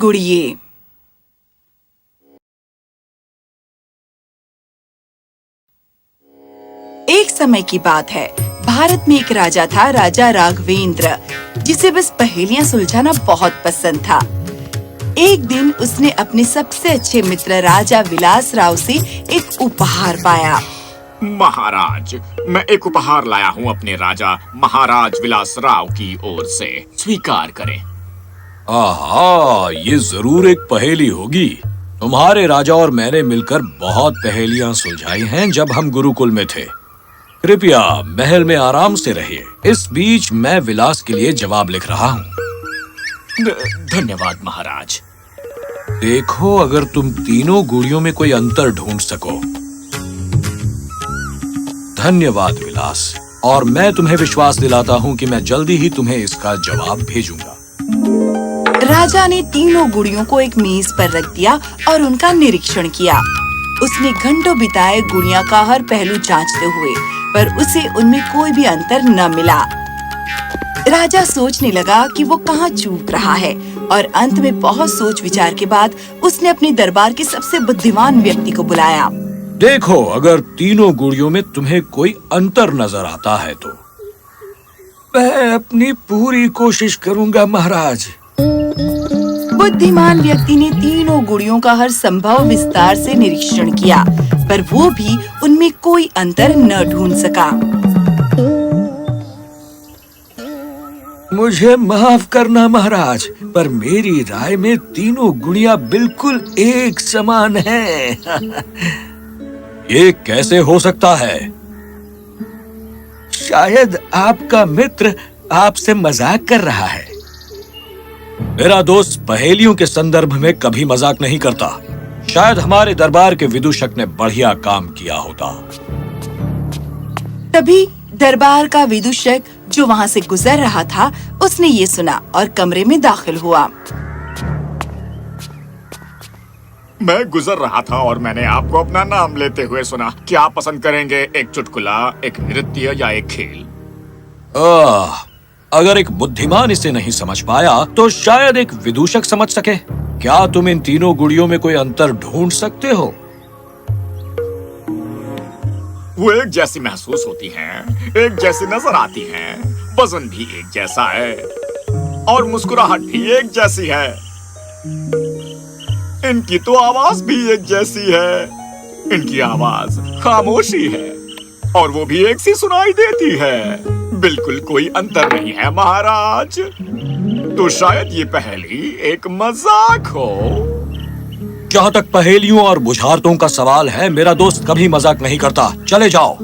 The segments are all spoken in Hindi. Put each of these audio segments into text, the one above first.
गुड़िये। एक समय की बात है। भारत में एक राजा था, राजा राघवेंद्र, जिसे बस पहेलियां सुलझाना बहुत पसंद था। एक दिन उसने अपने सबसे अच्छे मित्र राजा विलास राव से एक उपहार पाया। महाराज, मैं एक उपहार लाया हूँ अपने राजा महाराज विलास राव की ओर से, स्वीकार करें। आहा, ये जरूर एक पहेली होगी। तुम्हारे राजा और मैंने मिलकर बहुत पहेलियां सुलझाई हैं जब हम गुरुकुल में थे। कृपया महल में आराम से रहिए। इस बीच मैं विलास के लिए जवाब लिख रहा हूँ। धन्यवाद महाराज। देखो, अगर तुम तीनों गुड़ियों में कोई अंतर ढूंढ सको। धन्यवाद विलास, और मैं तुम्हें विश्वास दिलाता हूँ कि मैं जल्दी ही तुम्हें इसका जवाब भेजूंगा। राजा ने तीनों गुड़ियों को एक मेज पर रख दिया और उनका निरीक्षण किया। उसने घंटों बिताए गुड़िया का हर पहलू जांचते हुए, पर उसे उनमें कोई भी अंतर न मिला। राजा सोचने लगा कि वो कहाँ चूक रहा है, और अंत में बहुत सोच विचार के बाद उसने अपने दरबार के सबसे बुद्धिमान व्यक्ति को बुलाया। देखो, अगर तीनों गुड़ियों में तुम्हें कोई अंतर नजर आता है तो। मैं अपनी पूरी कोशिश करूंगा महाराज। बुद्धिमान व्यक्ति ने तीनों गुड़ियों का हर संभव विस्तार से निरीक्षण किया, पर वो भी उनमें कोई अंतर न ढूंढ सका। मुझे माफ करना महाराज, पर मेरी राय में तीनों गुड़ियां बिल्कुल एक समान हैं। ये कैसे हो सकता है? शायद आपका मित्र आपसे मजाक कर रहा है। मेरा दोस्त पहेलियों के संदर्भ में कभी मजाक नहीं करता। शायद हमारे दरबार के विदूषक ने बढ़िया काम किया होता। तभी दरबार का विदूषक जो वहाँ से गुजर रहा था, उसने ये सुना और कमरे में दाखिल हुआ। मैं गुजर रहा था और मैंने आपको अपना नाम लेते हुए सुना। क्या आप पसंद करेंगे, एक चुटकुला, एक नृत्य या एक खेल? अगर एक बुद्धिमान इसे नहीं समझ पाया तो शायद एक विदूषक समझ सके। क्या तुम इन तीनों गुड़ियों में कोई अंतर ढूंढ सकते हो? वो एक जैसी महसूस होती हैं, एक जैसी नजर आती हैं, वजन भी एक जैसा है और मुस्कुराहट भी एक जैसी है। इनकी तो आवाज भी एक जैसी है। इनकी आवाज खामोशी है और वो भी एक सी सुनाई देती है। बिल्कुल कोई अंतर नहीं है महाराज। तो शायद ये पहेली एक मजाक हो। जहाँ तक पहेलियों और बुझारतों का सवाल है, मेरा दोस्त कभी मजाक नहीं करता। चले जाओ।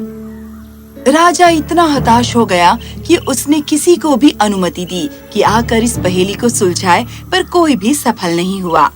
राजा इतना हताश हो गया कि उसने किसी को भी अनुमति दी कि आकर इस पहेली को सुलझाए, पर कोई भी सफल नहीं हुआ।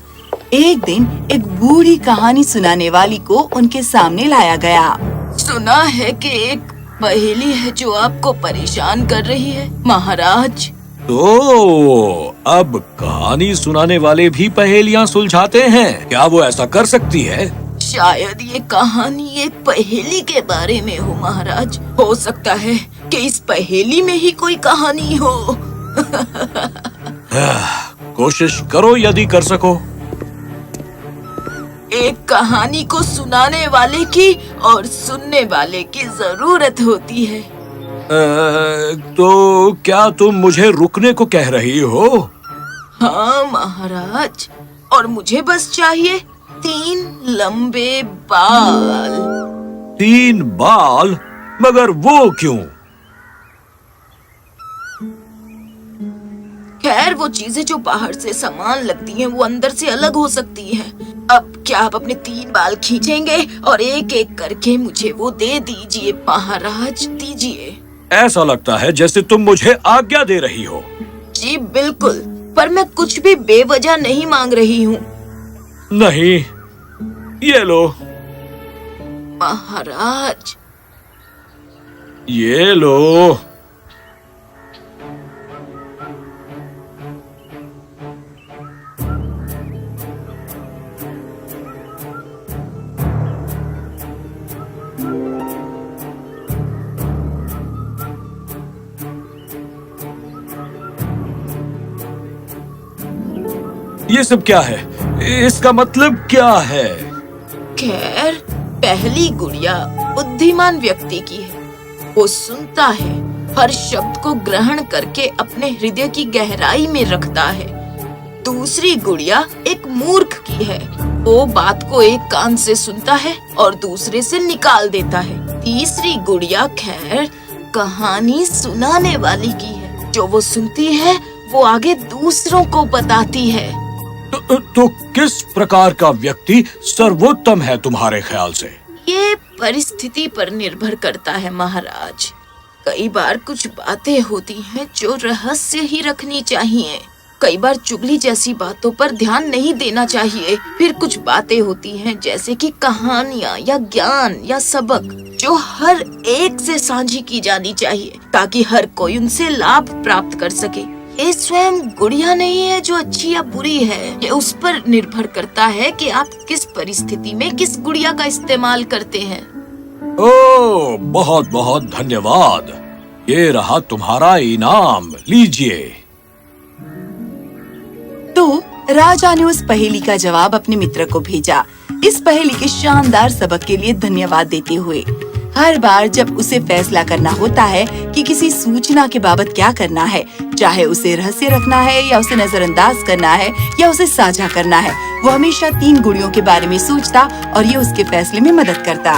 एक दिन एक बूढ़ी कहानी सुनाने वाली को उनके सामने लाया गया। सुना है कि एक पहेली है जो आपको परेशान कर रही है महाराज। तो अब कहानी सुनाने वाले भी पहेलियां सुलझाते हैं? क्या वो ऐसा कर सकती है? शायद ये कहानी एक पहेली के बारे में हो महाराज। हो सकता है कि इस पहेली में ही कोई कहानी हो। कोशिश करो यदि कर सको। एक कहानी को सुनाने वाले की और सुनने वाले की जरूरत होती है। तो क्या तुम मुझे रुकने को कह रही हो? हाँ महाराज, और मुझे बस चाहिए 3 लंबे बाल। 3 बाल? मगर वो क्यों? खैर, वो चीजें जो बाहर से समान लगती हैं, वो अंदर से अलग हो सकती हैं। अब क्या आप अपने 3 बाल खींचेंगे और एक एक करके मुझे वो दे दीजिए महाराज, दीजिए। ऐसा लगता है जैसे तुम मुझे आज्ञा दे रही हो। जी बिल्कुल, पर मैं कुछ भी बेवजह नहीं मांग रही हूँ। नहीं, ये लो। महाराज, ये लो। ये सब क्या है? इसका मतलब क्या है? खैर, पहली गुड़िया बुद्धिमान व्यक्ति की है। वो सुनता है, हर शब्द को ग्रहण करके अपने हृदय की गहराई में रखता है। दूसरी गुड़िया एक मूर्ख की है। वो बात को एक कान से सुनता है और दूसरे से निकाल देता है। तीसरी गुड़िया खैर कहानी सुनाने वाली की है। जो वो सुनती है वो आगे दूसरों को बताती है। तो किस प्रकार का व्यक्ति सर्वोत्तम है तुम्हारे ख्याल से? ये परिस्थिति पर निर्भर करता है महाराज। कई बार कुछ बातें होती हैं जो रहस्य ही रखनी चाहिए। कई बार चुगली जैसी बातों पर ध्यान नहीं देना चाहिए। फिर कुछ बातें होती हैं जैसे कि कहानियाँ या ज्ञान या सबक जो हर एक से साझी की जानी चाहिए ताकि हर कोई उनसे लाभ प्राप्त कर सके। ये स्वयं गुड़िया नहीं है जो अच्छी या बुरी है। ये उस पर निर्भर करता है कि आप किस परिस्थिति में किस गुड़िया का इस्तेमाल करते हैं। ओह, बहुत बहुत धन्यवाद। ये रहा तुम्हारा इनाम, लीजिए। तो राजा ने उस पहेली का जवाब अपने मित्र को भेजा, इस पहेली के शानदार सबक के लिए धन्यवाद देते हुए। हर बार जब उसे फैसला करना होता है कि किसी सूचना के बाबत क्या करना है, चाहे उसे रहस्य रखना है या उसे नजरअंदाज करना है या उसे साझा करना है, वो हमेशा 3 गुड़ियों के बारे में सोचता और ये उसके फैसले में मदद करता।